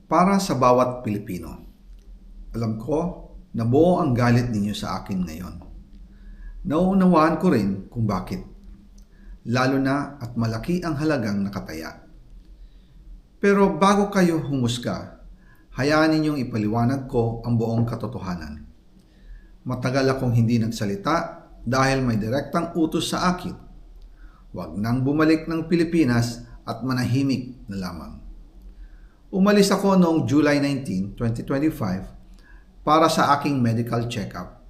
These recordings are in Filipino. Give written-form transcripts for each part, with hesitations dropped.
Para sa bawat Pilipino, alam ko na buo ang galit ninyo sa akin ngayon. Nauunawaan ko rin kung bakit, lalo na at malaki ang halagang nakataya. Pero bago kayo humusga, hayaan ninyong ipaliwanag ko ang buong katotohanan. Matagal akong hindi nagsalita dahil may direktang utos sa akin. Huwag nang bumalik ng Pilipinas at manahimik na lamang. Umalis ako noong July 19, 2025 para sa aking medical check-up.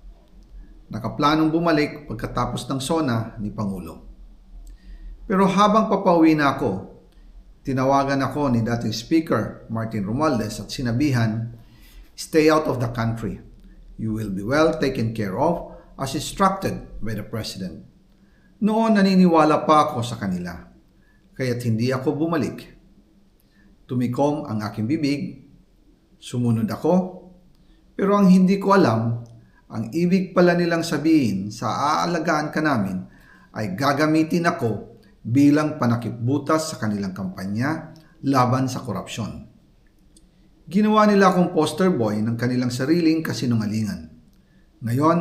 Nakaplanong bumalik pagkatapos ng SONA ni Pangulo. Pero habang papauwi na ako, tinawagan ako ni dating Speaker Martin Romualdez at sinabihan, "Stay out of the country. You will be well taken care of as instructed by the President." Noon naniniwala pa ako sa kanila, kaya't hindi ako bumalik. Tumikom ang aking bibig, sumunod ako, pero ang hindi ko alam, ang ibig pala nilang sabihin sa aalagaan ka namin ay gagamitin ako bilang panakipbutas sa kanilang kampanya laban sa korupsyon. Ginawa nila akong poster boy ng kanilang sariling kasinungalingan. Ngayon,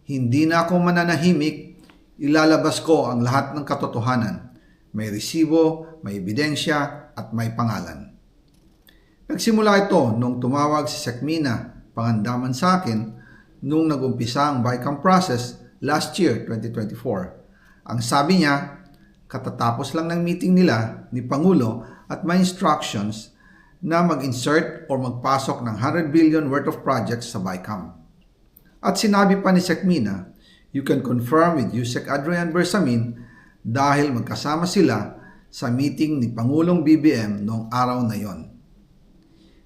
hindi na ako mananahimik, ilalabas ko ang lahat ng katotohanan. May resibo, may ebidensya, at may pangalan. Nagsimula ito nung tumawag si Sekmina Pangandaman sa akin nung nagumpisa ang BICAM process last year, 2024. Ang sabi niya, katatapos lang ng meeting nila ni Pangulo at may instructions na mag-insert o magpasok ng 100 billion worth of projects sa BICAM. At sinabi pa ni Sekmina, you can confirm with Yusek Adrian Bersamin dahil magkasama sila sa meeting ni Pangulong BBM noong araw na yon.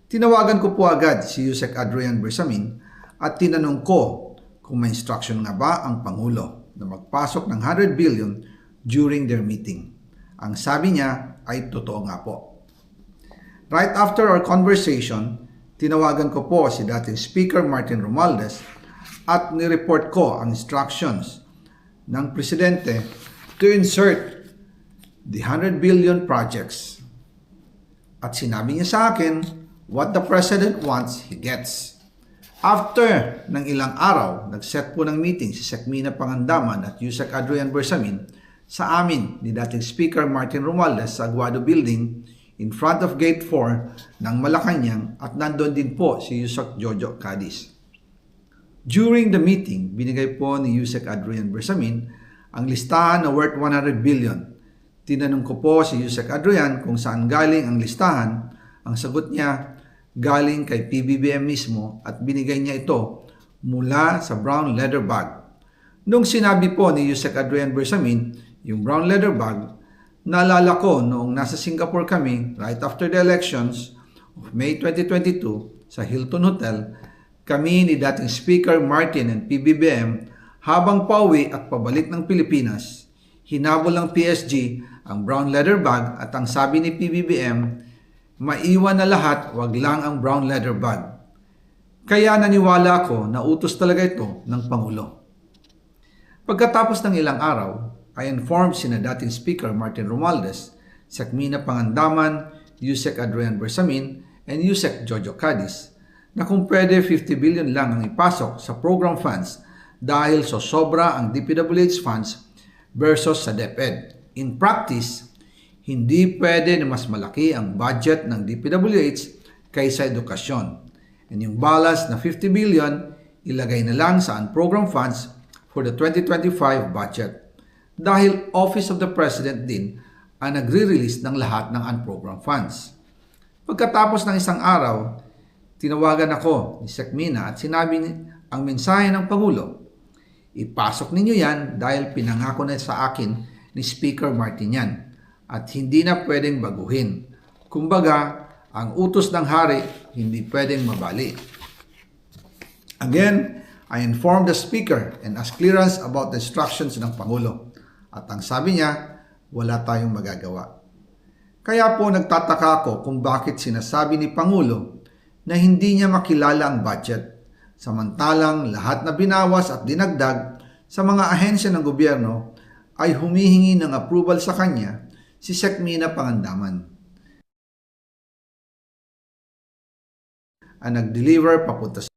Tinawagan ko po agad si Yusek Adrian Bersamin at tinanong ko kung may instruction nga ba ang Pangulo na magpasok ng 100 billion during their meeting. Ang sabi niya ay totoo nga po. Right after our conversation, tinawagan ko po si dating Speaker Martin Romualdez at nireport ko ang instructions ng Presidente to insert the 100 billion projects. At sinabi niya sa akin, what the President wants, he gets. After ng ilang araw, nag-set po ng meeting si Sekmina Pangandaman at Yusek Adrian Bersamin sa amin ni dating Speaker Martin Romualdez sa Aguado Building in front of Gate 4 ng Malacanang at nandun din po si Yusek Jojo Cadiz. During the meeting, binigay po ni Yusek Adrian Bersamin ang listahan na worth 100 billion. Tinanong ko po si Yusek Adrian kung saan galing ang listahan. Ang sagot niya, galing kay PBBM mismo at binigay niya ito mula sa brown leather bag. Nung sinabi po ni Yusek Adrian Bersamin, yung brown leather bag, naalala ko noong nasa Singapore kami right after the elections of May 2022 sa Hilton Hotel, kami ni dating Speaker Martin and PBBM habang pauwi at pabalik ng Pilipinas, hinabol ng PSG ang brown leather bag at ang sabi ni PBBM, maiwan na lahat, wag lang ang brown leather bag. Kaya naniwala ako na utos talaga ito ng Pangulo. Pagkatapos ng ilang araw, I informed sina dating Speaker Martin Romualdez, Sekmina Pangandaman, Yusek Adrian Bersamin, and Yusek Jojo Cadiz na kung pwede 50 billion lang ang ipasok sa program funds dahil sobra ang DPWH funds versus sa DepEd. In practice, hindi pwede na mas malaki ang budget ng DPWH kaysa edukasyon. And yung balance na 50 billion, ilagay na lang sa unprogram funds for the 2025 budget. Dahil Office of the President din ang nagre-release ng lahat ng unprogram funds. Pagkatapos ng isang araw, tinawagan ako ni Sekmina at sinabi ang mensahe ng Pangulo, ipasok ninyo yan dahil pinangako na sa akin ni Speaker Martin yan at hindi na pwedeng baguhin. Kumbaga, ang utos ng hari hindi pwedeng mabali. Again, I informed the Speaker and asked clearance about the instructions ng Pangulo. At ang sabi niya, wala tayong magagawa. Kaya po nagtataka ako kung bakit sinasabi ni Pangulo na hindi niya makilala ang budget. Samantalang lahat na binawas at dinagdag sa mga ahensya ng gobyerno ay humihingi ng approval sa kanya si Sekmina Pangandaman. ang nag-deliver papunta